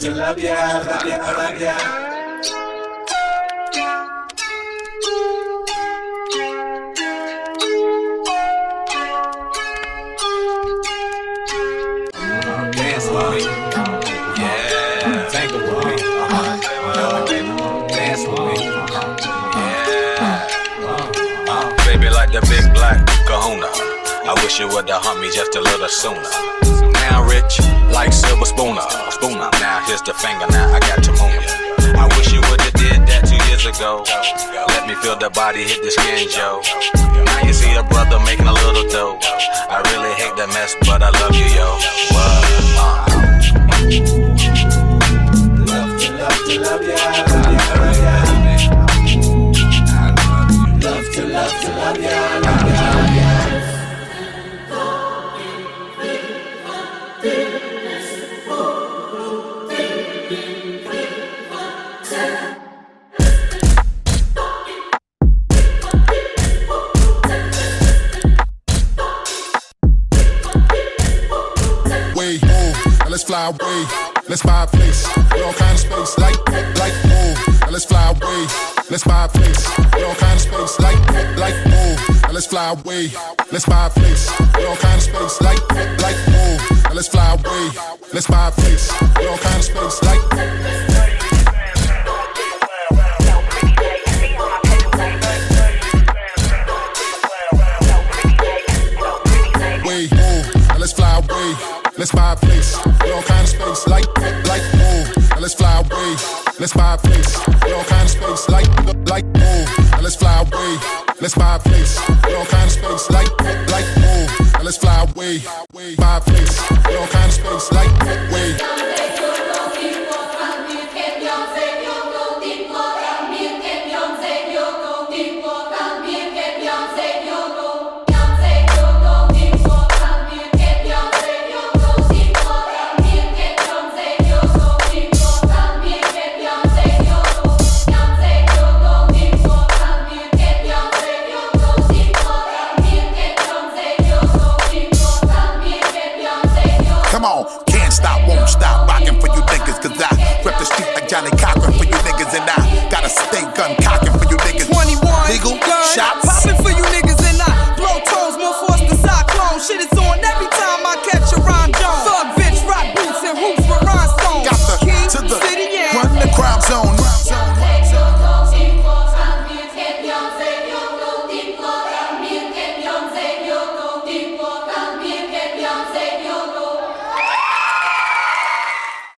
to love ya, love ya, love ya. Dance with me, yeah. Take it with me, dance with me, yeah. Baby like the big black kahuna. I wish you would've humped me just a little sooner. Now rich like silver spooner. Now here's the finger, now I got to move ya. I wish you would've did that 2 years ago. Let me feel the body hit the skin, Joe. Now you see a brother making a little dough. I really hate the mess, but I love you, yo. What? Love to love ya, love ya, love ya. Love to love ya, love ya, love ya. Let's fly away, let's buy a place, with all kind of space, like, oh. Now let's fly away, let's buy a place, with all kind of space, like, oh. Now let's fly away, let's buy a place, with all kind of space, like, oh. Now let's fly away, let's buy a place, with all kind of space, like. Way, oh. Now let's fly away. Let's buy a place, with all kind of space, like, oh. Now let's fly away, let's buy a place, with all kind of space, like, oh. Now let's fly away, let's buy a place, with all kind of space, like, oh. Now let's fly away, buy a place, with all kind of space, like, way. Come on, can't stop, won't stop, rockin' for you niggas, cause I rep the street like Johnny Cochran for you niggas, and I got a stay gun cocking for you niggas. 21 legal shots,